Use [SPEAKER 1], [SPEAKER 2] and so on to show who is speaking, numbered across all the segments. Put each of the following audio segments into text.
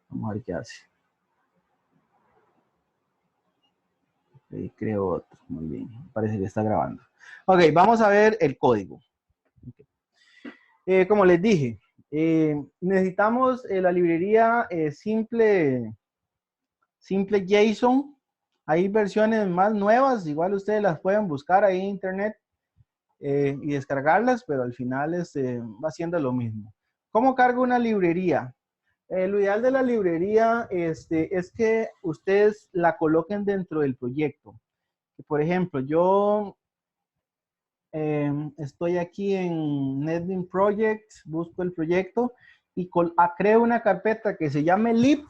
[SPEAKER 1] Vamos a ver qué hace. Creo otro. Muy bien. Parece que está grabando. Ok, vamos a ver el código. Como les dije, necesitamos la librería simple JSON. Hay versiones más nuevas, igual ustedes las pueden buscar ahí en internet y descargarlas, pero al final va siendo lo mismo. ¿Cómo cargo una librería? Lo ideal de la librería es que ustedes la coloquen dentro del proyecto. Por ejemplo, yo estoy aquí en NetBeans Project, busco el proyecto y creo una carpeta que se llame lib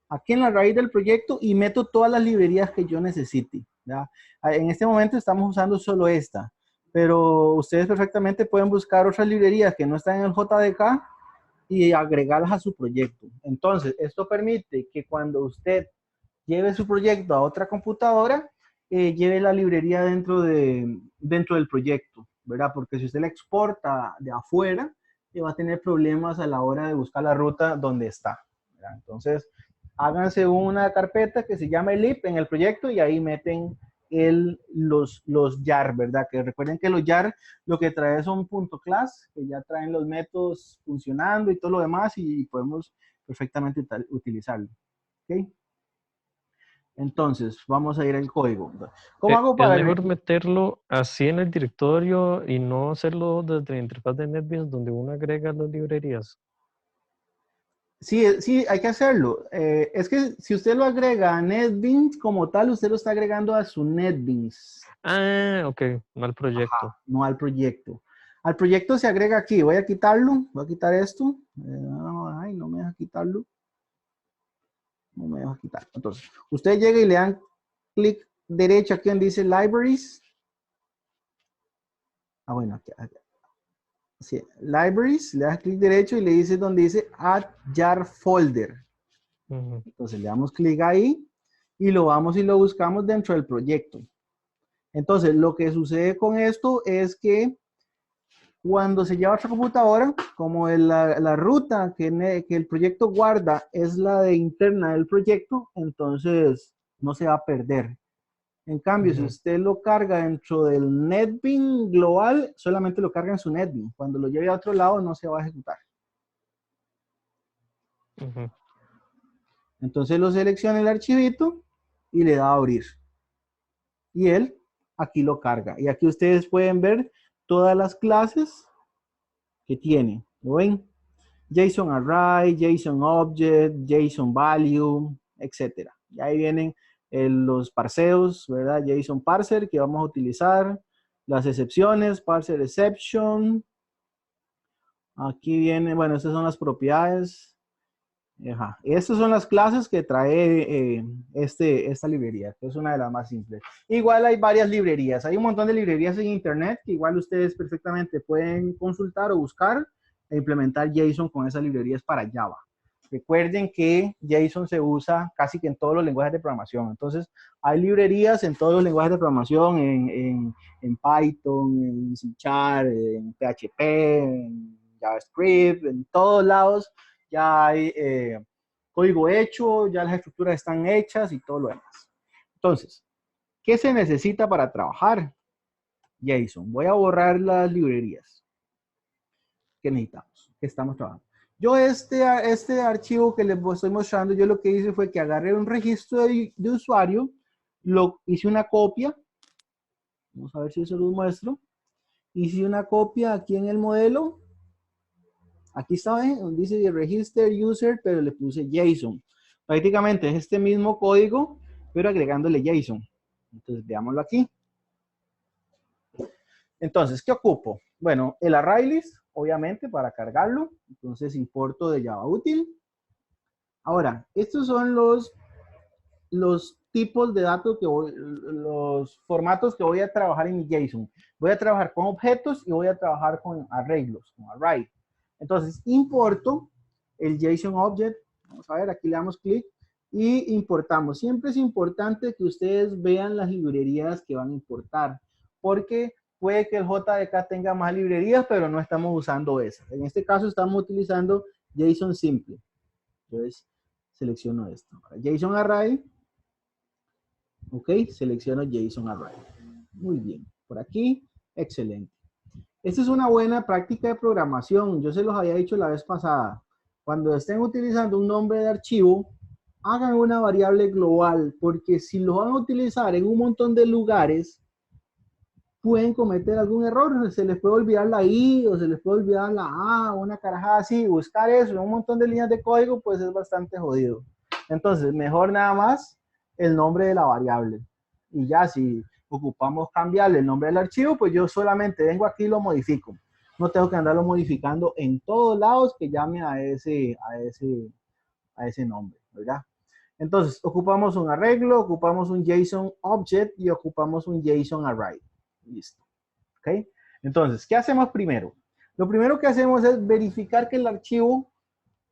[SPEAKER 1] aquí en la raíz del proyecto y meto todas las librerías que yo necesite. ¿Ya? En este momento estamos usando solo esta, pero ustedes perfectamente pueden buscar otras librerías que no están en el JDK y agregarlas a su proyecto. Entonces, esto permite que cuando usted lleve su proyecto a otra computadora, lleve la librería dentro del proyecto, ¿verdad? Porque si usted la exporta de afuera, va a tener problemas a la hora de buscar la ruta donde está, ¿verdad? Entonces, háganse una carpeta que se llama lib en el proyecto y ahí meten los jar, ¿verdad? Que recuerden que los jar lo que trae son .class, que ya traen los métodos funcionando y todo lo demás y podemos perfectamente utilizarlo. ¿Ok? Entonces, vamos a ir al código. ¿Cómo hago
[SPEAKER 2] Es
[SPEAKER 1] para
[SPEAKER 2] mejor meterlo así en el directorio y no hacerlo desde la interfaz de NetBeans donde uno agrega las librerías.
[SPEAKER 1] Sí, sí, hay que hacerlo. Es que si usted lo agrega a NetBeans como tal, usted lo está agregando a su NetBeans.
[SPEAKER 2] Ah, ok, no al proyecto.
[SPEAKER 1] No al proyecto. Al proyecto se agrega aquí. Voy a quitarlo. Voy a quitar esto. Ay, no me deja quitarlo. No me deja quitar. Entonces, usted llega y le dan clic derecho aquí donde dice Libraries. Bueno, aquí. Sí, Libraries, le das clic derecho y le dice donde dice Add Jar Folder. Entonces le damos clic ahí y lo vamos y lo buscamos dentro del proyecto. Entonces, lo que sucede con esto es que cuando se lleva a otra computadora, como la ruta que el proyecto guarda es la de interna del proyecto, entonces no se va a perder. En cambio, si usted lo carga dentro del NetBeans global, solamente lo carga en su NetBeans. Cuando lo lleve a otro lado, no se va a ejecutar. Entonces lo selecciona el archivito y le da a abrir. Y él aquí lo carga. Y aquí ustedes pueden ver todas las clases que tiene. ¿Lo ven? JSON Array, JSON Object, JSON Value, etc. Y ahí vienen los parseos, ¿verdad? JSON Parser que vamos a utilizar. Las excepciones, Parser Exception. Aquí viene, bueno, estas son las propiedades. Ajá. Estas son las clases que trae esta librería, que es una de las más simples. Igual hay varias librerías. Hay un montón de librerías en internet que igual ustedes perfectamente pueden consultar o buscar e implementar JSON con esas librerías para Java. Recuerden que JSON se usa casi que en todos los lenguajes de programación. Entonces, hay librerías en todos los lenguajes de programación, en Python, en C#, en PHP, en JavaScript, en todos lados ya hay código hecho, ya las estructuras están hechas y todo lo demás. Entonces, ¿qué se necesita para trabajar JSON? Voy a borrar las librerías que necesitamos, que estamos trabajando. Yo este archivo que les estoy mostrando, yo lo que hice fue que agarré un registro de usuario, lo hice una copia, vamos a ver si eso lo muestro, hice una copia aquí en el modelo, aquí está, dice register user, pero le puse JSON. Prácticamente es este mismo código, pero agregándole JSON. Entonces, veámoslo aquí. Entonces, ¿qué ocupo? Bueno, el array list, obviamente, para cargarlo. Entonces, importo de Java útil. Ahora, estos son los tipos de datos los formatos que voy a trabajar en mi JSON. Voy a trabajar con objetos y voy a trabajar con arreglos, con array. Entonces, importo el JSON object. Vamos a ver, aquí le damos clic y importamos. Siempre es importante que ustedes vean las librerías que van a importar, porque puede que el JDK tenga más librerías, pero no estamos usando esas. En este caso estamos utilizando JSON simple. Entonces, selecciono esto. JSON Array. Ok, selecciono JSON Array. Muy bien. Por aquí, excelente. Esta es una buena práctica de programación. Yo se los había dicho la vez pasada. Cuando estén utilizando un nombre de archivo, hagan una variable global, porque si lo van a utilizar en un montón de lugares, pueden cometer algún error. Se les puede olvidar la I o se les puede olvidar la A o una carajada así. Buscar eso en un montón de líneas de código, pues es bastante jodido. Entonces, mejor nada más el nombre de la variable. Y ya si ocupamos cambiarle el nombre del archivo, pues yo solamente vengo aquí y lo modifico. No tengo que andarlo modificando en todos lados que llame a ese nombre, ¿verdad? Entonces, ocupamos un arreglo, ocupamos un JSON object y ocupamos un JSON array. Listo. ¿Ok? Entonces, ¿qué hacemos primero? Lo primero que hacemos es verificar que el archivo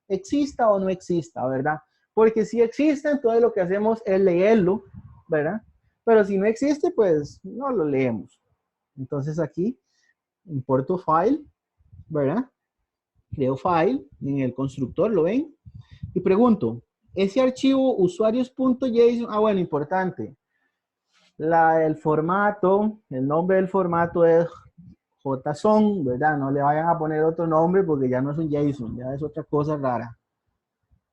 [SPEAKER 1] exista o no exista, ¿verdad? Porque si existe, entonces lo que hacemos es leerlo, ¿verdad? Pero si no existe, pues no lo leemos. Entonces aquí, importo file, ¿verdad? Creo file, en el constructor, ¿lo ven? Y pregunto, ese archivo usuarios.json, bueno, importante. El formato, el nombre del formato es JSON, ¿verdad? No le vayan a poner otro nombre porque ya no es un JSON, ya es otra cosa rara.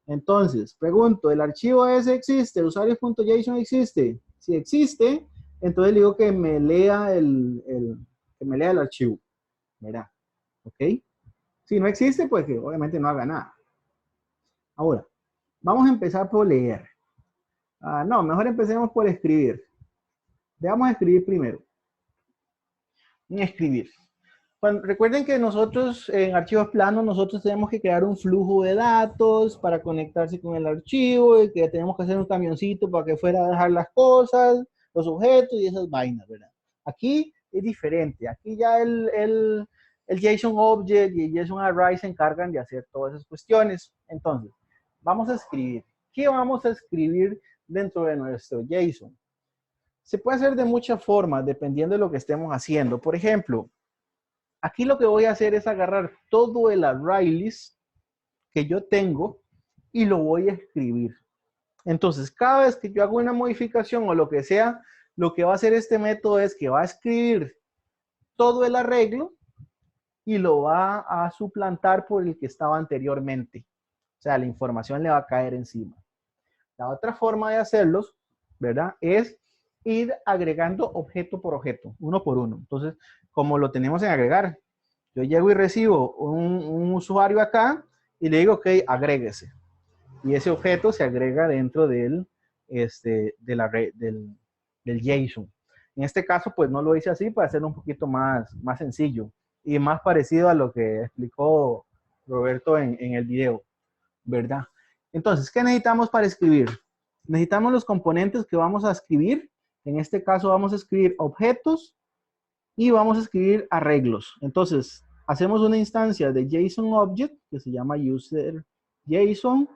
[SPEAKER 1] Entonces, pregunto, ¿el archivo ese existe? ¿Usuarios.json existe? Si existe, entonces le digo que me lea el archivo. Mira, ¿ok? Si no existe, pues que obviamente no haga nada. Ahora, vamos a empezar por leer. No, mejor empecemos por escribir. Vamos a escribir primero. Escribir. Recuerden que nosotros en archivos planos, nosotros tenemos que crear un flujo de datos para conectarse con el archivo y que tenemos que hacer un camioncito para que fuera a dejar las cosas, los objetos y esas vainas, ¿verdad? Aquí es diferente. Aquí ya el JSON Object y el JSON Array se encargan de hacer todas esas cuestiones. Entonces, vamos a escribir. ¿Qué vamos a escribir dentro de nuestro JSON? Se puede hacer de muchas formas dependiendo de lo que estemos haciendo. Por ejemplo, aquí lo que voy a hacer es agarrar todo el array list que yo tengo y lo voy a escribir. Entonces, cada vez que yo hago una modificación o lo que sea, lo que va a hacer este método es que va a escribir todo el arreglo y lo va a suplantar por el que estaba anteriormente. O sea, la información le va a caer encima. La otra forma de hacerlos, ¿verdad? Es ir agregando objeto por objeto, uno por uno. Entonces, como lo tenemos en agregar, yo llego y recibo un usuario acá y le digo, ok, agréguese. Y ese objeto se agrega dentro del JSON. En este caso, pues no lo hice así para hacerlo un poquito más sencillo y más parecido a lo que explicó Roberto en el video, ¿verdad? Entonces, ¿qué necesitamos para escribir? Necesitamos los componentes que vamos a escribir. En este caso vamos a escribir objetos y vamos a escribir arreglos. Entonces, hacemos una instancia de JSON Object que se llama user JSON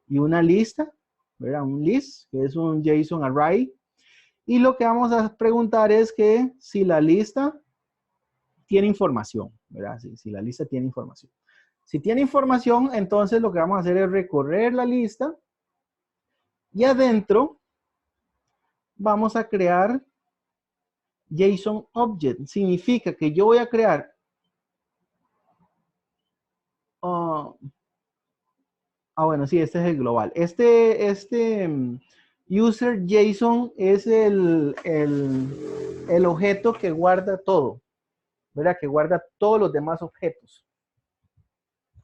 [SPEAKER 1] y una lista, ¿verdad? Un list, que es un JSON Array. Y lo que vamos a preguntar es que si la lista tiene información, ¿verdad? Si la lista tiene información. Si tiene información, entonces lo que vamos a hacer es recorrer la lista y adentro vamos a crear JSON Object. Significa que yo voy a crear bueno, sí, este es el global. User JSON es el objeto que guarda todo, ¿verdad? Que guarda todos los demás objetos.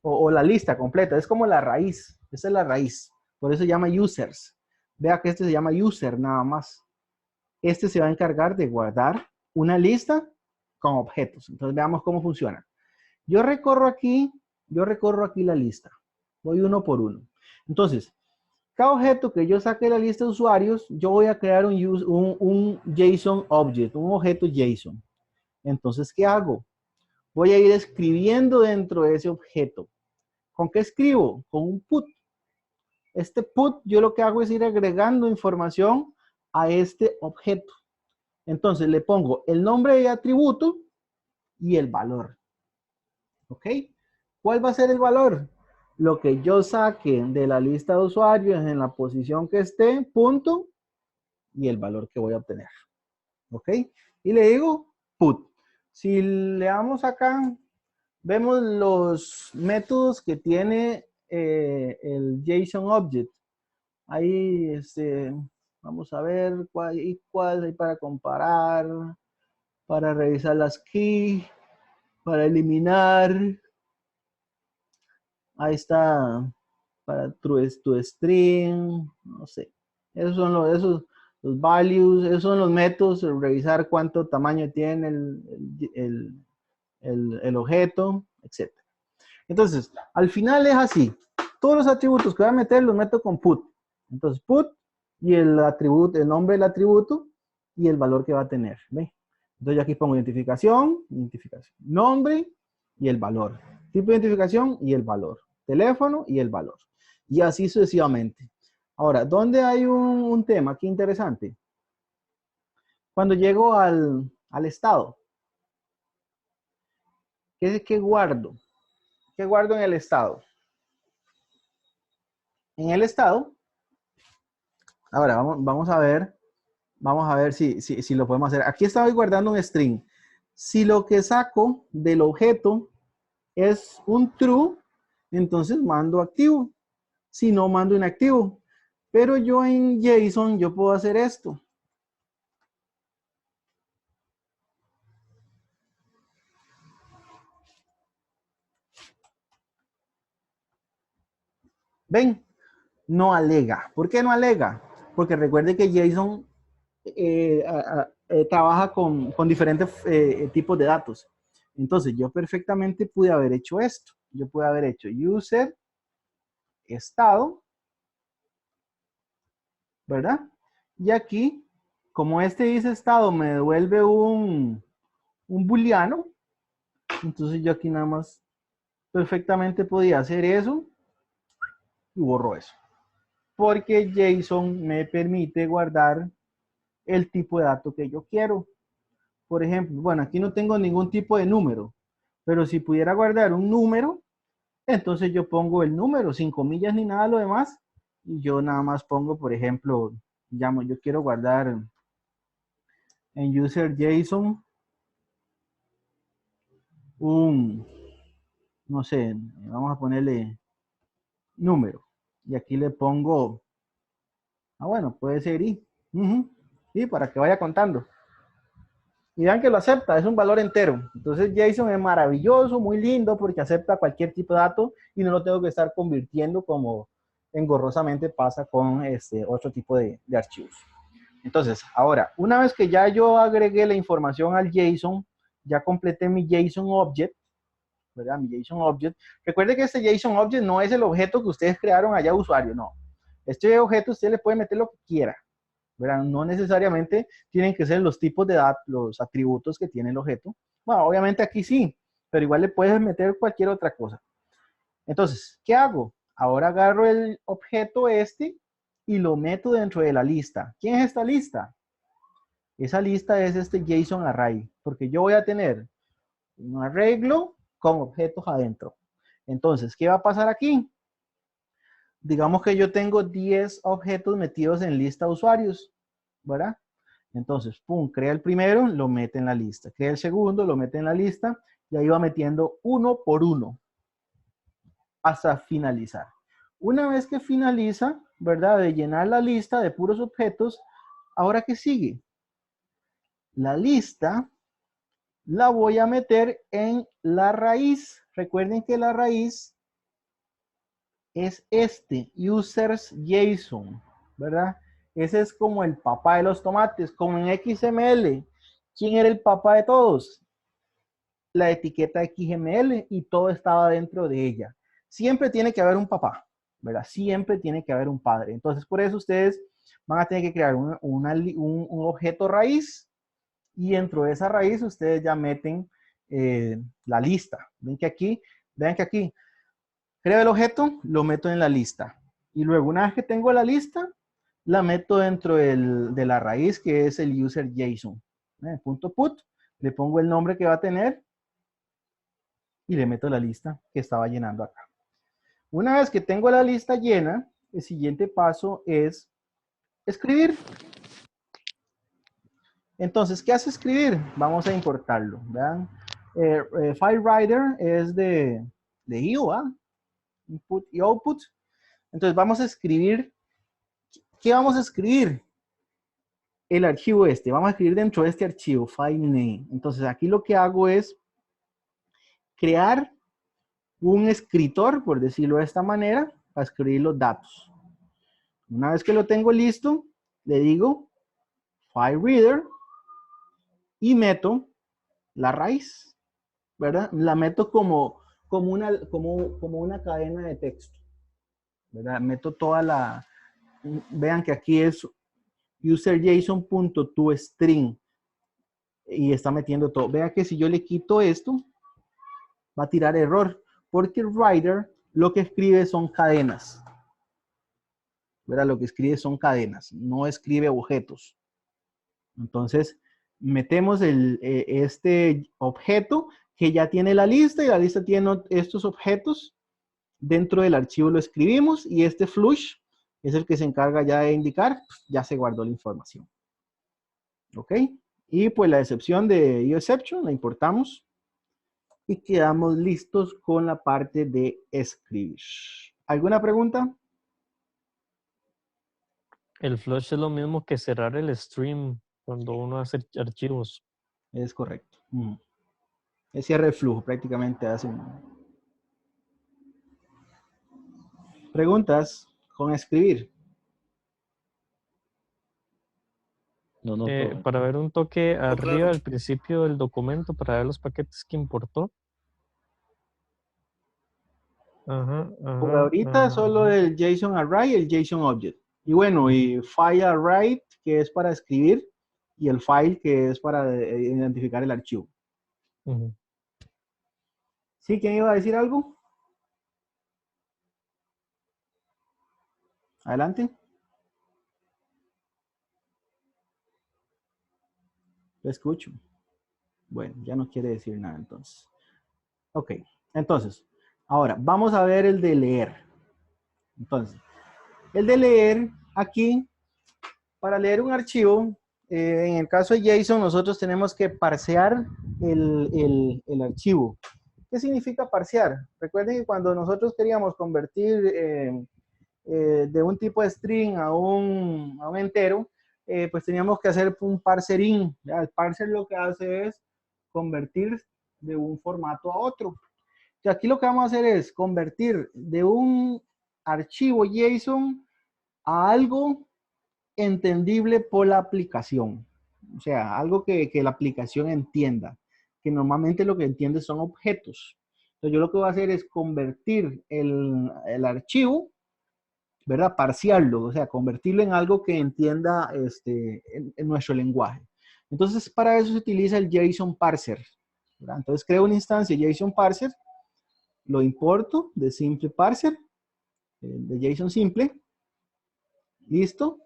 [SPEAKER 1] O la lista completa. Es como la raíz. Esa es la raíz. Por eso se llama users. Vea que este se llama user nada más. Este se va a encargar de guardar una lista con objetos. Entonces veamos cómo funciona. Yo recorro aquí la lista. Voy uno por uno. Entonces, cada objeto que yo saque de la lista de usuarios, yo voy a crear un JSON object, un objeto JSON. Entonces, ¿qué hago? Voy a ir escribiendo dentro de ese objeto. ¿Con qué escribo? Con un put. Este put, yo lo que hago es ir agregando información a este objeto. Entonces, le pongo el nombre de atributo y el valor. ¿Ok? ¿Cuál va a ser el valor? lo que yo saque de la lista de usuarios en la posición que esté, punto, y el valor que voy a obtener. ¿Ok? Y le digo put. Si le damos acá, vemos los métodos que tiene el JSON Object. Ahí, vamos a ver cuál hay para comparar, para revisar las keys, para eliminar. Ahí está, para true to string, no sé. Esos son los values, esos son los métodos, revisar cuánto tamaño tiene el objeto, etc. Entonces, al final es así. Todos los atributos que voy a meter los meto con put. Entonces, put y el atributo, el nombre del atributo y el valor que va a tener. ¿Ve? Entonces, yo aquí pongo identificación, nombre y el valor. Tipo de identificación y el valor. Teléfono y el valor. Y así sucesivamente. Ahora, ¿dónde hay un tema aquí interesante? Cuando llego al estado. ¿Qué guardo? ¿Qué guardo en el estado? En el estado, ahora vamos a ver si lo podemos hacer. Aquí estoy guardando un string. Si lo que saco del objeto es un true, entonces mando activo. Si no, mando inactivo. Pero yo en JSON, yo puedo hacer esto. ¿Ven? No alega. ¿Por qué no alega? Porque recuerde que JSON trabaja con diferentes tipos de datos. Entonces, yo perfectamente pude haber hecho esto. Yo pude haber hecho user, estado, ¿verdad? Y aquí, como este dice estado, me devuelve un booleano. Entonces, yo aquí nada más perfectamente podía hacer eso y borro eso. Porque JSON me permite guardar el tipo de dato que yo quiero. Por ejemplo, bueno, aquí no tengo ningún tipo de número, pero si pudiera guardar un número, entonces yo pongo el número, sin comillas ni nada de lo demás, y yo nada más pongo, por ejemplo, yo quiero guardar en user JSON no sé, vamos a ponerle número, y aquí le pongo, bueno, puede ser y para que vaya contando. Y vean que lo acepta, es un valor entero. Entonces JSON es maravilloso, muy lindo, porque acepta cualquier tipo de dato y no lo tengo que estar convirtiendo como engorrosamente pasa con otro tipo de archivos. Entonces, ahora, una vez que ya yo agregué la información al JSON, ya completé mi JSON Object, ¿verdad? Mi JSON Object. Recuerde que este JSON Object no es el objeto que ustedes crearon allá usuario, no. Este objeto usted le puede meter lo que quiera. ¿Verdad? No necesariamente tienen que ser los tipos de datos, los atributos que tiene el objeto. Bueno, obviamente aquí sí, pero igual le puedes meter cualquier otra cosa. Entonces, ¿qué hago? Ahora agarro el objeto y lo meto dentro de la lista. ¿Quién es esta lista? Esa lista es este JSON Array, porque yo voy a tener un arreglo con objetos adentro. Entonces, ¿qué va a pasar aquí? Digamos que yo tengo 10 objetos metidos en lista de usuarios, ¿verdad? Entonces, pum, crea el primero, lo mete en la lista. Crea el segundo, lo mete en la lista y ahí va metiendo uno por uno hasta finalizar. Una vez que finaliza, ¿verdad? De llenar la lista de puros objetos, ¿ahora qué sigue? La lista la voy a meter en la raíz. Recuerden que la raíz es users JSON, ¿verdad? Ese es como el papá de los tomates, como en XML. ¿Quién era el papá de todos? La etiqueta XML y todo estaba dentro de ella. Siempre tiene que haber un papá, ¿verdad? Siempre tiene que haber un padre. Entonces, por eso ustedes van a tener que crear un objeto raíz y dentro de esa raíz ustedes ya meten la lista. Vean que aquí creo el objeto, lo meto en la lista. Y luego, una vez que tengo la lista, la meto dentro de la raíz que es el user JSON. Punto put, le pongo el nombre que va a tener y le meto la lista que estaba llenando acá. Una vez que tengo la lista llena, el siguiente paso es escribir. Entonces, ¿qué hace escribir? Vamos a importarlo. ¿Vean? FileWriter es de IO, input y output. Entonces, vamos a escribir. ¿Qué vamos a escribir? El archivo este. Vamos a escribir dentro de este archivo, file name. Entonces, aquí lo que hago es crear un escritor, por decirlo de esta manera, para escribir los datos. Una vez que lo tengo listo, le digo FileReader y meto la raíz, ¿verdad? La meto como una cadena de texto, ¿verdad? Meto toda la, vean que aquí es userJSON.toString y está metiendo todo. Vean que si yo le quito esto, va a tirar error, porque Writer lo que escribe son cadenas, ¿verdad? Lo que escribe son cadenas, no escribe objetos. Entonces, metemos este objeto que ya tiene la lista y la lista tiene estos objetos. Dentro del archivo lo escribimos y este flush es el que se encarga ya de indicar, pues, ya se guardó la información. ¿Ok? Y pues la excepción de IOException la importamos y quedamos listos con la parte de escribir. ¿Alguna pregunta?
[SPEAKER 2] El flush es lo mismo que cerrar el stream cuando uno hace archivos.
[SPEAKER 1] Es correcto. Es cierre de flujo, prácticamente hace un... ¿Preguntas con escribir?
[SPEAKER 3] No, no, profe.
[SPEAKER 2] Para ver un toque arriba al principio del documento, para ver los paquetes que importó. Ajá,
[SPEAKER 1] Por
[SPEAKER 2] ajá,
[SPEAKER 1] ahorita solo
[SPEAKER 2] ajá.
[SPEAKER 1] el JSON Array y el JSON Object. Y bueno, y File Array, que es para escribir, y el file, que es para identificar el archivo.
[SPEAKER 2] Ujú.
[SPEAKER 1] ¿Sí? ¿Quién iba a decir algo? Adelante. Lo escucho. Bueno, ya no quiere decir nada entonces. Ok, entonces, ahora vamos a ver el de leer. Entonces, el de leer aquí, para leer un archivo, en el caso de JSON, nosotros tenemos que parsear el archivo. ¿Qué significa parsear? Recuerden que cuando nosotros queríamos convertir de un tipo de string a un entero, pues teníamos que hacer un parsering. ¿Ya? El parser lo que hace es convertir de un formato a otro. Y aquí lo que vamos a hacer es convertir de un archivo JSON a algo entendible por la aplicación. O sea, algo que la aplicación entienda, que normalmente lo que entiende son objetos. Entonces yo lo que voy a hacer es convertir el archivo, ¿verdad? Parciarlo, o sea, convertirlo en algo que entienda en nuestro lenguaje. Entonces, para eso se utiliza el JSON parser, ¿verdad? Entonces creo una instancia JSON parser, lo importo de simple parser, de JSON simple, listo.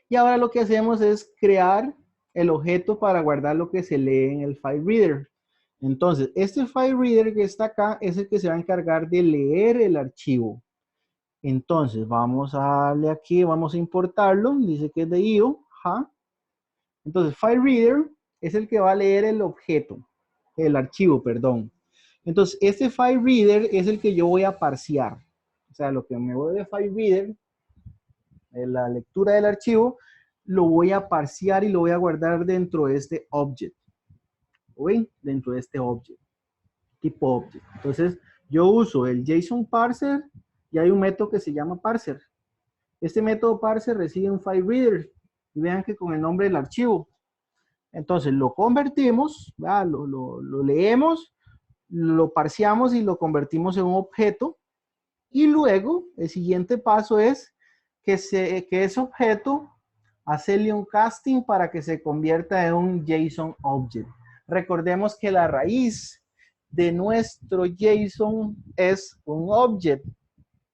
[SPEAKER 1] Y ahora lo que hacemos es crear el objeto para guardar lo que se lee en el file reader. Entonces, este file reader que está acá es el que se va a encargar de leer el archivo. Entonces, vamos a darle aquí, vamos a importarlo. Dice que es de IO. ¿Ja? Entonces, file reader es el que va a leer el objeto, el archivo, perdón. Entonces, este file reader es el que yo voy a parsear. O sea, lo que me voy de file reader, la lectura del archivo, lo voy a parsear y lo voy a guardar dentro de este object. ¿Ven? Dentro de este object, tipo object. Entonces, yo uso el JSON parser y hay un método que se llama parser. Este método parser recibe un file reader. Y vean que con el nombre del archivo. Entonces, lo convertimos, lo leemos, lo parseamos y lo convertimos en un objeto. Y luego, el siguiente paso es que ese objeto hacerle un casting para que se convierta en un JSON object. Recordemos que la raíz de nuestro JSON es un object,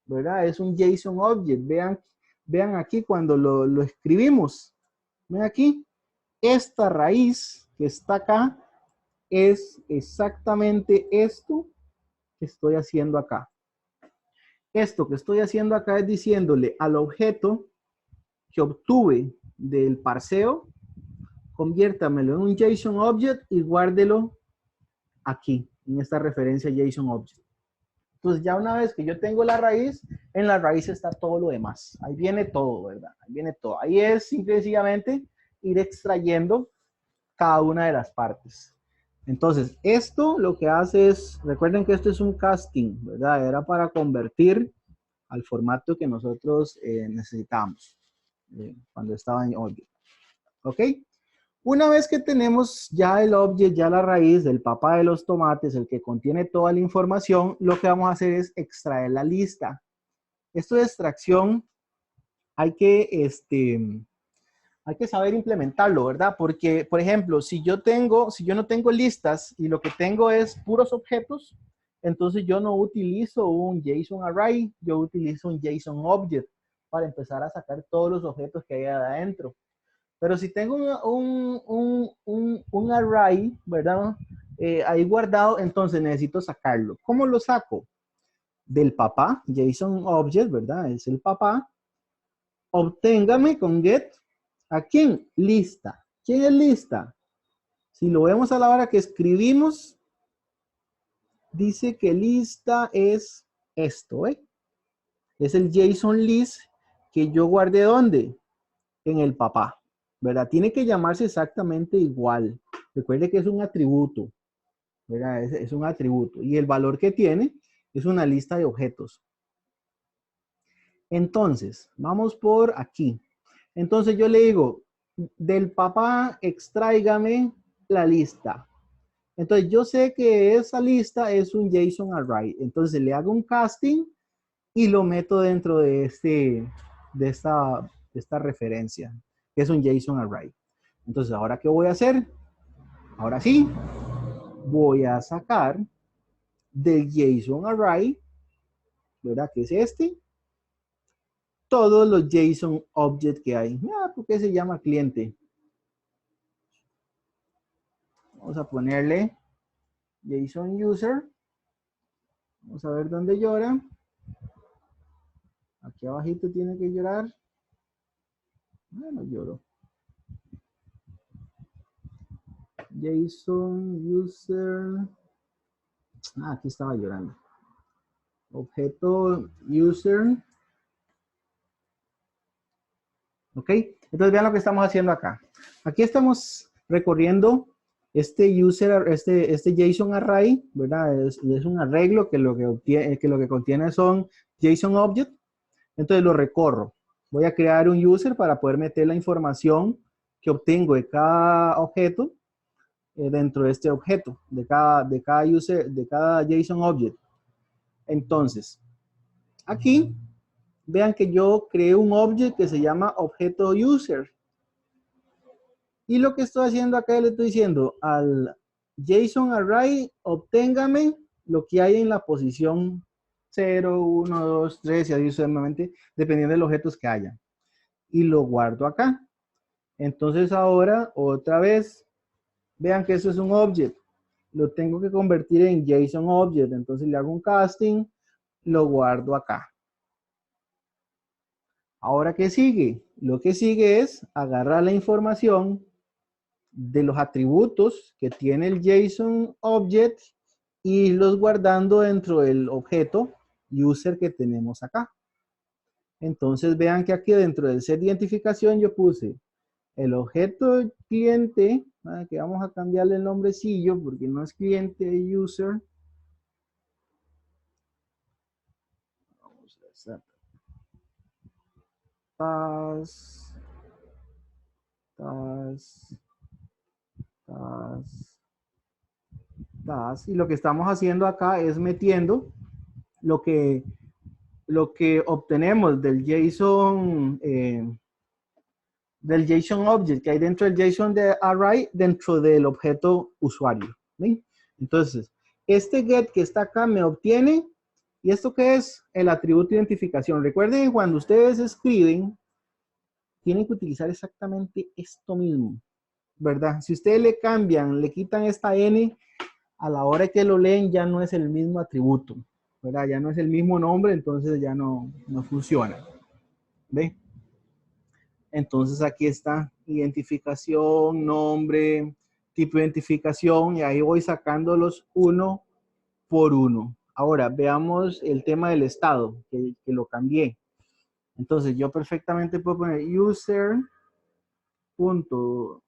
[SPEAKER 1] ¿verdad? Es un JSON object. Vean aquí cuando lo escribimos. Ven aquí. Esta raíz que está acá es exactamente esto que estoy haciendo acá. Esto que estoy haciendo acá es diciéndole al objeto que obtuve del parseo, conviértamelo en un JSON Object y guárdelo aquí, en esta referencia JSON Object. Entonces ya una vez que yo tengo la raíz, en la raíz está todo lo demás. Ahí viene todo, ¿verdad? Ahí viene todo. Ahí es simplemente ir extrayendo cada una de las partes. Entonces, esto lo que hace es, recuerden que esto es un casting, ¿verdad? Era para convertir al formato que nosotros necesitamos cuando estaba en Object. ¿Ok? Una vez que tenemos ya el Object, ya la raíz del papá de los tomates, el que contiene toda la información, lo que vamos a hacer es extraer la lista. Esto de extracción hay que saber implementarlo, ¿verdad? Porque, por ejemplo, si yo no tengo listas y lo que tengo es puros objetos, entonces yo no utilizo un JSON Array, yo utilizo un JSON Object para empezar a sacar todos los objetos que hay adentro. Pero si tengo un array, ¿verdad? Ahí guardado, entonces necesito sacarlo. ¿Cómo lo saco? Del papá, JSON Object, ¿verdad? Es el papá. Obténgame con get. ¿A quién? Lista. ¿Quién es lista? Si lo vemos a la hora que escribimos, dice que lista es esto, ¿eh? Es el JSON list que yo guardé ¿dónde? En el papá, ¿verdad? Tiene que llamarse exactamente igual. Recuerde que es un atributo, ¿verdad? Es un atributo. Y el valor que tiene es una lista de objetos. Entonces, vamos por aquí. Entonces yo le digo, del papá extráigame la lista. Entonces yo sé que esa lista es un JSON Array. Entonces le hago un casting y lo meto dentro de esta referencia, que es un JSON Array. Entonces, ¿ahora qué voy a hacer? Ahora sí, voy a sacar del JSON Array, ¿verdad? Que es este, todos los JSON Object que hay. ¿Por qué se llama cliente? Vamos a ponerle JSON User. Vamos a ver dónde llora. Aquí abajito tiene que llorar. No lloro. JSON User. Aquí estaba llorando. Objeto User. ¿Ok? Entonces vean lo que estamos haciendo acá. Aquí estamos recorriendo este JSON Array, ¿verdad? Es un arreglo que lo que contiene son JSON Object. Entonces lo recorro. Voy a crear un user para poder meter la información que obtengo de cada objeto dentro de este objeto, de cada user, de cada JSON Object. Entonces, aquí, vean que yo creé un object que se llama objeto user. Y lo que estoy haciendo acá, le estoy diciendo al JSON Array, obténgame lo que hay en la posición 0, 1, 2, 3 y así sucesivamente, dependiendo de los objetos que haya. Y lo guardo acá. Entonces ahora, otra vez, vean que eso es un object. Lo tengo que convertir en JSON Object. Entonces le hago un casting, lo guardo acá. Ahora, ¿qué sigue? Lo que sigue es agarrar la información de los atributos que tiene el JSON Object y los guardando dentro del objeto user que tenemos acá. Entonces vean que aquí dentro del set de identificación yo puse el objeto cliente, que vamos a cambiarle el nombrecillo porque no es cliente, es user. Vamos a hacer task. Y lo que estamos haciendo acá es metiendo lo que obtenemos del JSON Object que hay dentro del JSON de Array dentro del objeto usuario. ¿Sí? Entonces, este get que está acá me obtiene, ¿y esto qué es? El atributo de identificación. Recuerden que cuando ustedes escriben, tienen que utilizar exactamente esto mismo, ¿verdad? Si ustedes le cambian, le quitan esta N, a la hora que lo leen ya no es el mismo atributo. ¿verdad? Ya no es el mismo nombre, entonces ya no funciona. ¿Ve? Entonces aquí está identificación, nombre, tipo de identificación, y ahí voy sacándolos uno por uno. Ahora, veamos el tema del estado, que lo cambié. Entonces, yo perfectamente puedo poner user punto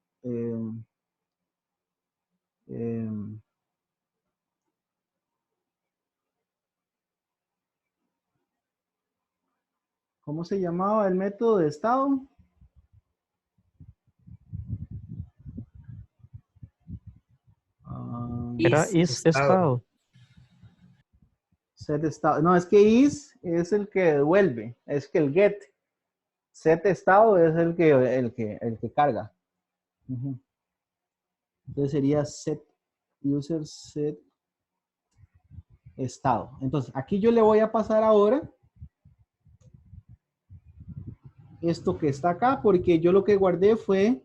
[SPEAKER 1] ¿cómo se llamaba el método de estado?
[SPEAKER 2] Era is estado.
[SPEAKER 1] Set estado. No, es que is es el que devuelve, es que el get. Set estado es el que carga. Entonces sería set user set estado. Entonces aquí yo le voy a pasar ahora esto que está acá, porque yo lo que guardé fue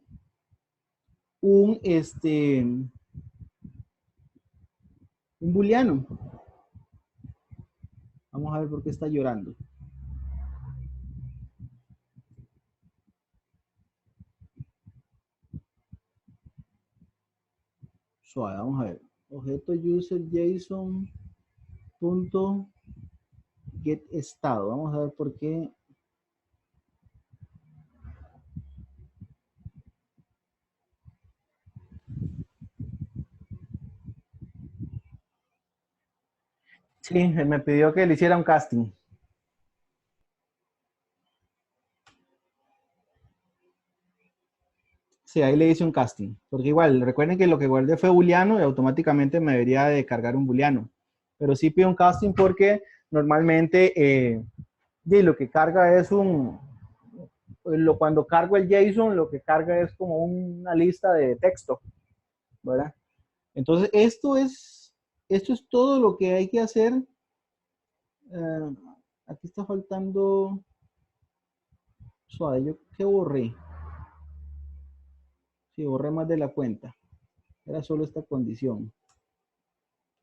[SPEAKER 1] un booleano. Vamos a ver por qué está llorando. Suave, vamos a ver. Objeto user JSON punto get estado. Vamos a ver por qué. Sí, me pidió que le hiciera un casting. Sí, ahí le hice un casting. Porque igual, recuerden que lo que guardé fue booleano y automáticamente me debería de cargar un booleano. Pero sí pido un casting porque normalmente lo que carga es cuando cargo el JSON, lo que carga es como una lista de texto, ¿verdad? Entonces, esto es todo lo que hay que hacer. Aquí está faltando, suave, yo que borré. Sí, borré más de la cuenta. Era solo esta condición.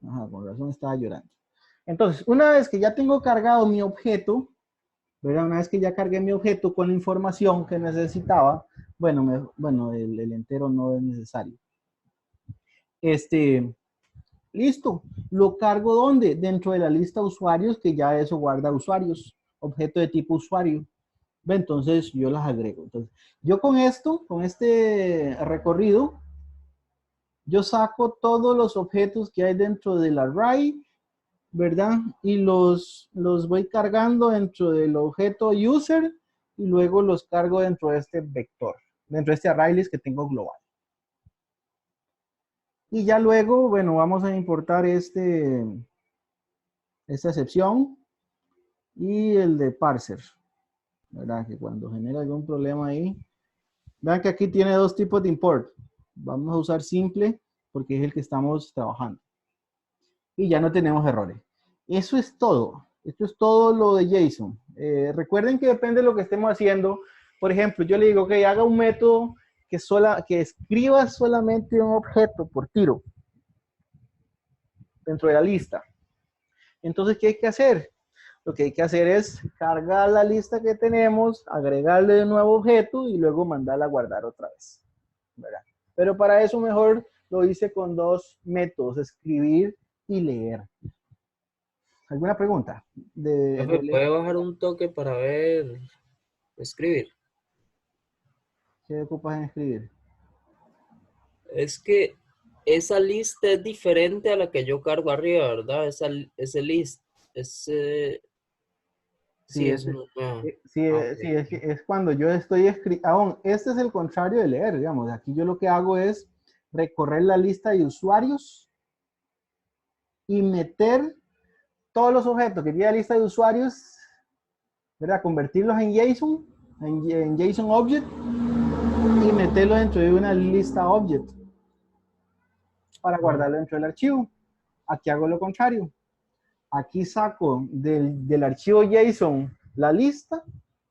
[SPEAKER 1] Ajá, con razón estaba llorando. Entonces, una vez que ya tengo cargado mi objeto, ¿verdad? Una vez que ya cargué mi objeto con la información que necesitaba, bueno, el entero no es necesario. Listo. ¿Lo cargo dónde? Dentro de la lista de usuarios, que ya eso guarda usuarios, objeto de tipo usuario. Entonces, yo las agrego. Entonces, yo con esto, con este recorrido, yo saco todos los objetos que hay dentro del array, ¿verdad? Y los voy cargando dentro del objeto user y luego los cargo dentro de este vector, dentro de este array list que tengo global. Y ya luego, bueno, vamos a importar esta excepción y el de parser, ¿verdad? Que cuando genera algún problema ahí, vean que aquí tiene dos tipos de import. Vamos a usar simple porque es el que estamos trabajando. Y ya no tenemos errores. Eso es todo. Esto es todo lo de JSON. Recuerden que depende de lo que estemos haciendo. Por ejemplo, yo le digo que haga un método que escriba solamente un objeto por tiro dentro de la lista. Entonces, ¿qué hay que hacer? Lo que hay que hacer es cargar la lista que tenemos, agregarle un nuevo objeto y luego mandarla a guardar otra vez, ¿verdad? Pero para eso mejor lo hice con dos métodos, escribir y leer. ¿Alguna pregunta?
[SPEAKER 4] ¿Puede bajar un toque para ver, escribir?
[SPEAKER 1] ¿Qué ocupas en escribir?
[SPEAKER 4] Es que esa lista es diferente a la que yo cargo arriba, ¿verdad? Ese list, ese...
[SPEAKER 1] Sí,
[SPEAKER 4] es una...
[SPEAKER 1] sí, es cuando yo estoy escribiendo. Este es el contrario de leer, digamos. Aquí yo lo que hago es recorrer la lista de usuarios y meter todos los objetos que tiene la lista de usuarios, ¿verdad? Convertirlos en JSON, en JSON Object y meterlo dentro de una lista Object para guardarlo dentro del archivo. Aquí hago lo contrario. Aquí saco del archivo JSON la lista.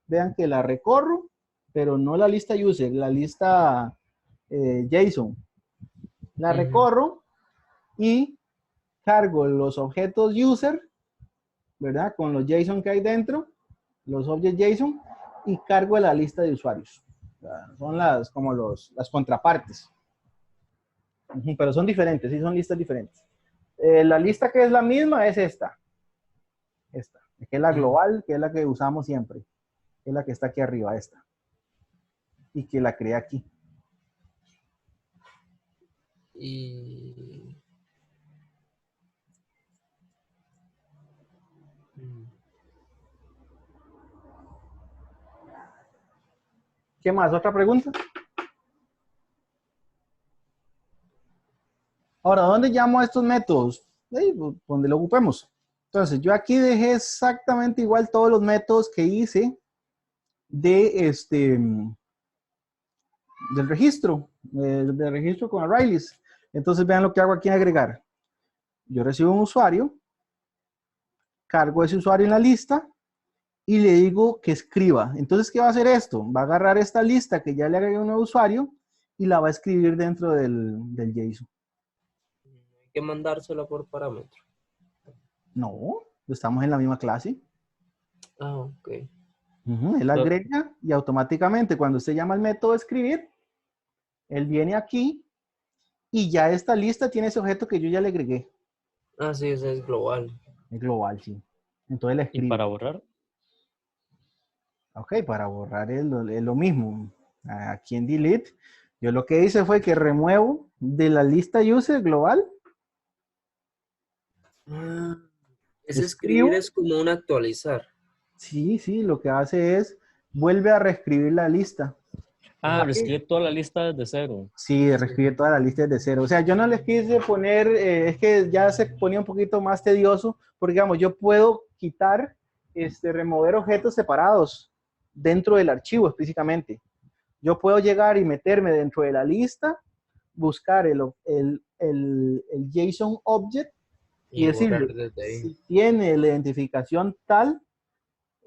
[SPEAKER 1] Vean que la recorro, pero no la lista user, la lista JSON. La recorro y cargo los objetos user ¿verdad? Con los JSON que hay dentro, los objects JSON, y cargo la lista de usuarios. O sea, son como las contrapartes. Pero son diferentes, sí, son listas diferentes. La lista que es la misma es esta, que es la global, que es la que usamos siempre, que es la que está aquí arriba, esta, y que la creé aquí.
[SPEAKER 4] Y...
[SPEAKER 1] ¿Qué más? ¿Otra pregunta? Ahora, ¿dónde llamo a estos métodos? Donde lo ocupemos. Entonces, yo aquí dejé exactamente igual todos los métodos que hice del registro con Arraylist. Entonces, vean lo que hago aquí en agregar. Yo recibo un usuario, cargo ese usuario en la lista y le digo que escriba. Entonces, ¿qué va a hacer esto? Va a agarrar esta lista que ya le agregué a un nuevo usuario y la va a escribir dentro del JSON.
[SPEAKER 4] Hay que mandársela por parámetro.
[SPEAKER 1] No, estamos en la misma clase.
[SPEAKER 4] Ah, ok.
[SPEAKER 1] Él agrega y automáticamente cuando usted llama al método escribir, él viene aquí y ya esta lista tiene ese objeto que yo ya le agregué.
[SPEAKER 4] Ah, sí, ese es global.
[SPEAKER 1] Es global, sí. Entonces le escribe.
[SPEAKER 3] ¿Y para borrar?
[SPEAKER 1] Ok, para borrar es lo mismo. Aquí en delete, yo lo que hice fue que remuevo de la lista user global.
[SPEAKER 4] Ese escribir es como un actualizar.
[SPEAKER 1] Sí, sí, lo que hace es vuelve a reescribir la lista.
[SPEAKER 3] Ah, reescribe toda la lista desde cero.
[SPEAKER 1] Sí, reescribir toda la lista desde cero. O sea, yo no les quise poner, es que ya se ponía un poquito más tedioso, porque digamos, yo puedo quitar, remover objetos separados dentro del archivo específicamente. Yo puedo llegar y meterme dentro de la lista, buscar el JSON object y decirle, si tiene la identificación tal,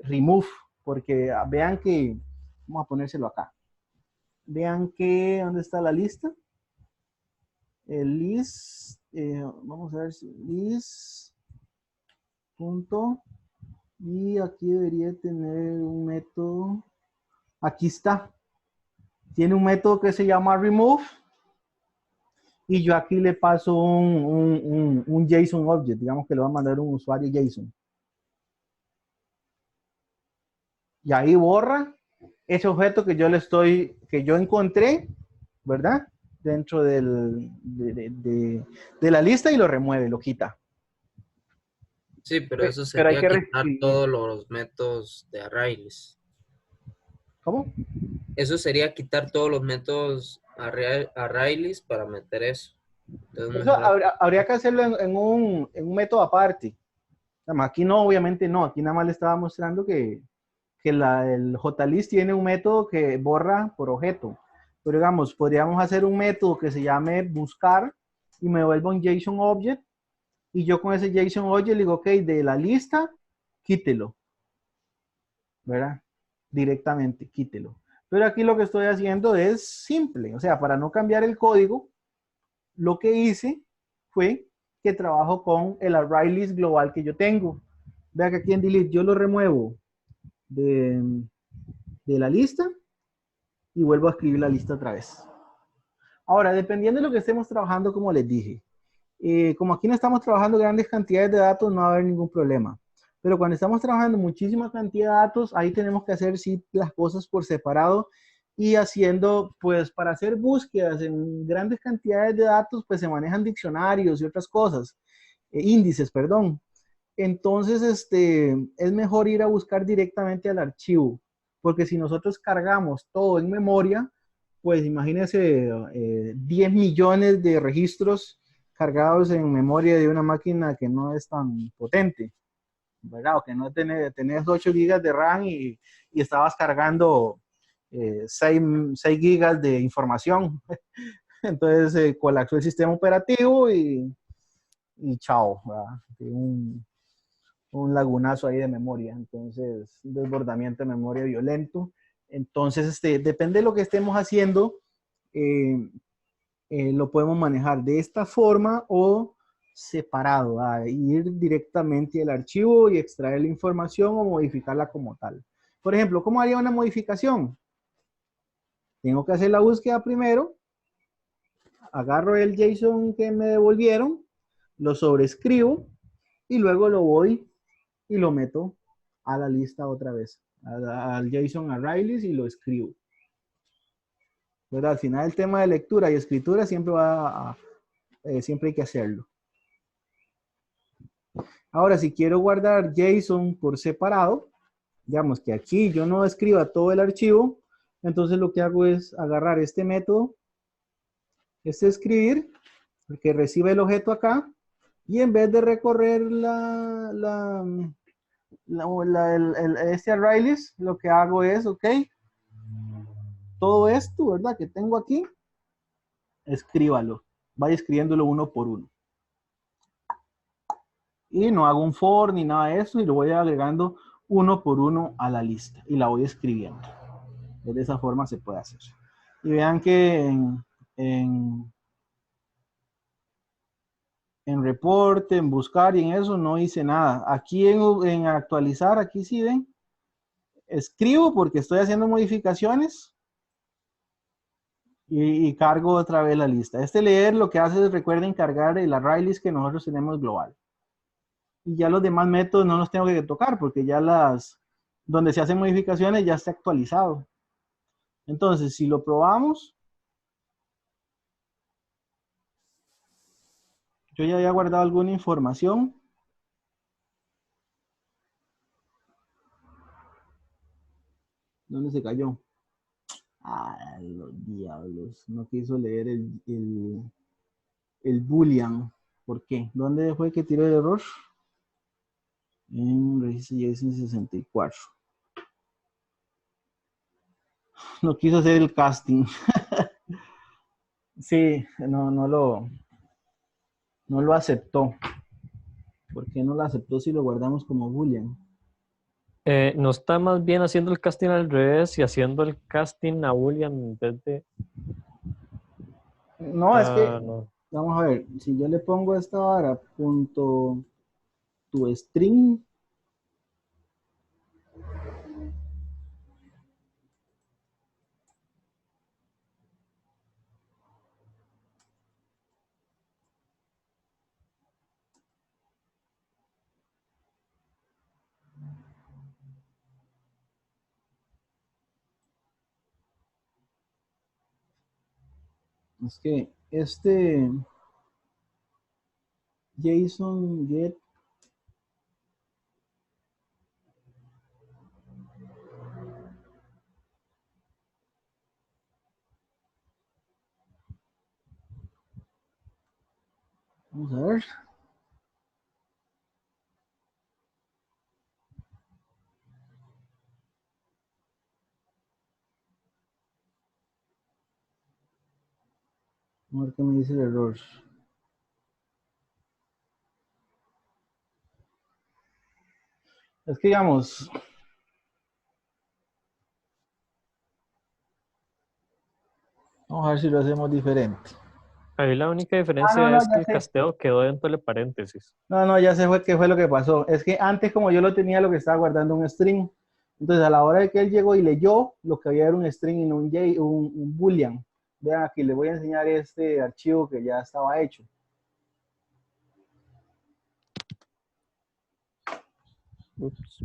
[SPEAKER 1] remove, porque vean que, vamos a ponérselo acá. Vean que, ¿dónde está la lista? El list, vamos a ver si list, punto, y aquí debería tener un método, aquí está. Tiene un método que se llama remove, y yo aquí le paso un JSON object, digamos que le va a mandar un usuario JSON. Y ahí borra ese objeto que yo encontré, ¿verdad? Dentro de la lista y lo remueve, lo quita.
[SPEAKER 4] Sí, pero eso
[SPEAKER 1] Pero hay
[SPEAKER 4] sería
[SPEAKER 1] que
[SPEAKER 4] quitar todos los métodos de Arraylist.
[SPEAKER 1] ¿Cómo?
[SPEAKER 4] Eso sería quitar todos los métodos Arraylist para meter eso. Entonces,
[SPEAKER 1] Eso habría que hacerlo en un método aparte. Aquí no, obviamente no. Aquí nada más le estaba mostrando que el JList tiene un método que borra por objeto. Pero digamos, podríamos hacer un método que se llame buscar y me vuelva un JSON object. Y yo con ese JSON object le digo, ok, de la lista, quítelo. ¿Verdad? Directamente, quítelo. Pero aquí lo que estoy haciendo es simple. O sea, para no cambiar el código, lo que hice fue que trabajo con el ArrayList global que yo tengo. Vea que aquí en delete yo lo remuevo de la lista y vuelvo a escribir la lista otra vez. Ahora, dependiendo de lo que estemos trabajando, como les dije, como aquí no estamos trabajando grandes cantidades de datos, no va a haber ningún problema. Pero cuando estamos trabajando muchísima cantidad de datos, ahí tenemos que hacer sí, las cosas por separado y haciendo, pues para hacer búsquedas en grandes cantidades de datos, pues se manejan diccionarios y otras cosas, índices, perdón. Entonces, es mejor ir a buscar directamente al archivo, porque si nosotros cargamos todo en memoria, pues imagínense 10 millones de registros cargados en memoria de una máquina que no es tan potente, ¿verdad? O que no tenés 8 gigas de RAM y estabas cargando 6 gigas de información. Entonces colapsó el sistema operativo y chao, ¿verdad? Un lagunazo ahí de memoria, entonces un desbordamiento de memoria violento. Entonces, depende de lo que estemos haciendo, lo podemos manejar de esta forma o separado, a ir directamente al archivo y extraer la información o modificarla como tal. Por ejemplo, ¿cómo haría una modificación? Tengo que hacer la búsqueda primero, agarro el JSON que me devolvieron, lo sobrescribo y luego lo voy y lo meto a la lista otra vez, al JSON Arrays y lo escribo. Pero al final el tema de lectura y escritura siempre siempre hay que hacerlo. Ahora, si quiero guardar JSON por separado, digamos que aquí yo no escriba todo el archivo, entonces lo que hago es agarrar este método, este escribir, que recibe el objeto acá, y en vez de recorrer este arrays, lo que hago es, ok, todo esto, ¿verdad? Que tengo aquí, escríbalo. Vaya escribiéndolo uno por uno. Y no hago un for ni nada de eso, y lo voy agregando uno por uno a la lista. Y la voy escribiendo. De esa forma se puede hacer. Y vean que en reporte, en buscar y en eso no hice nada. Aquí en actualizar, aquí sí ven. Escribo porque estoy haciendo modificaciones. Y cargo otra vez la lista. Este leer lo que hace es, recuerden, cargar el array list que nosotros tenemos global. Y ya los demás métodos no los tengo que tocar porque ya donde se hacen modificaciones ya está actualizado. Entonces, si lo probamos, yo ya había guardado alguna información. ¿Dónde se cayó? Ah, los diablos. No quiso leer el boolean. ¿Por qué? ¿Dónde fue que tiró el error? En registro JSON 64. No quiso hacer el casting. Sí, no lo aceptó. ¿Por qué no lo aceptó si lo guardamos como boolean?
[SPEAKER 2] No está más bien haciendo el casting al revés y haciendo el casting a Boolean en vez de...
[SPEAKER 1] No, es que,
[SPEAKER 2] no.
[SPEAKER 1] vamos a ver, si yo le pongo a esta vara punto to string, es que este JSON get, vamos a ver, vamos a ver qué me dice el error. Es que digamos, vamos a ver si lo hacemos diferente.
[SPEAKER 2] Ahí la única
[SPEAKER 1] Ah, no,
[SPEAKER 2] diferencia
[SPEAKER 1] no,
[SPEAKER 2] es que
[SPEAKER 1] ya
[SPEAKER 2] el
[SPEAKER 1] sé.
[SPEAKER 2] casteo quedó dentro de paréntesis.
[SPEAKER 1] No, ya sé qué fue lo que pasó. Es que antes, como yo lo tenía, lo que estaba guardando un string. Entonces, a la hora de que él llegó y leyó, lo que había era un string y no un boolean. Vean aquí, les voy a enseñar este archivo que ya estaba hecho.
[SPEAKER 2] Ups.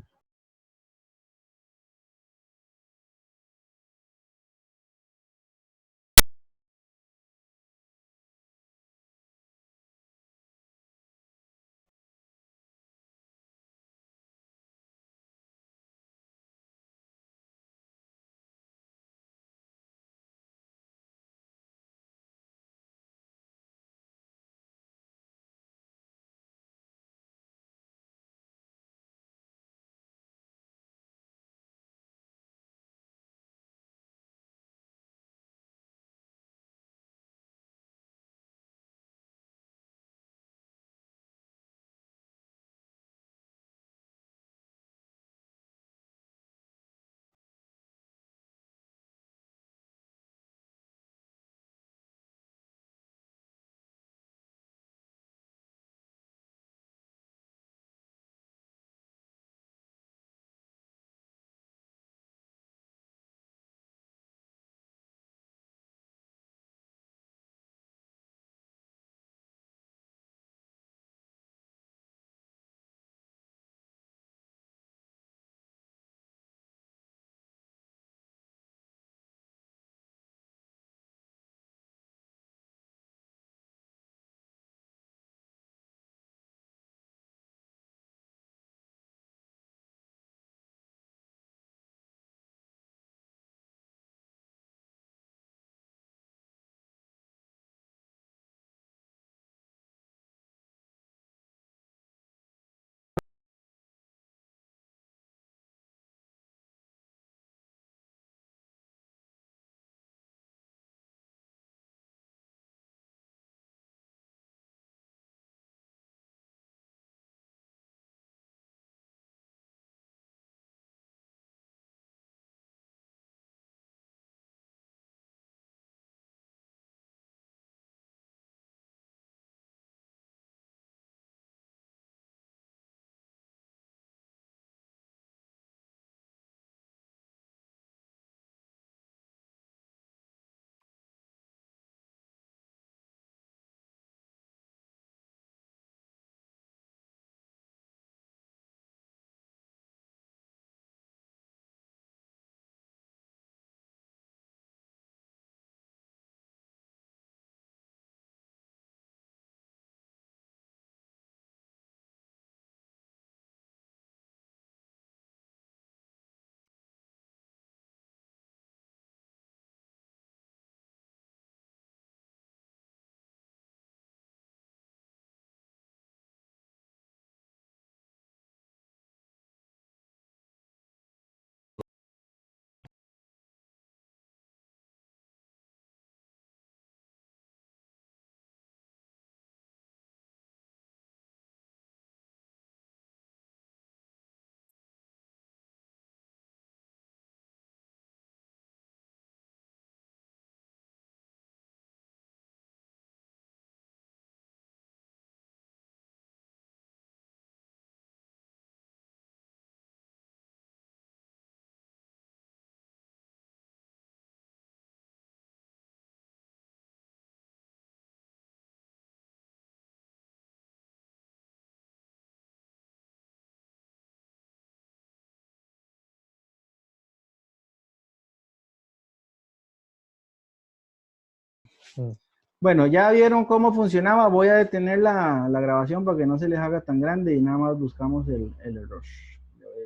[SPEAKER 1] Bueno, ya vieron cómo funcionaba. Voy a detener la grabación para que no se les haga tan grande y nada más buscamos el error.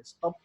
[SPEAKER 1] Stop.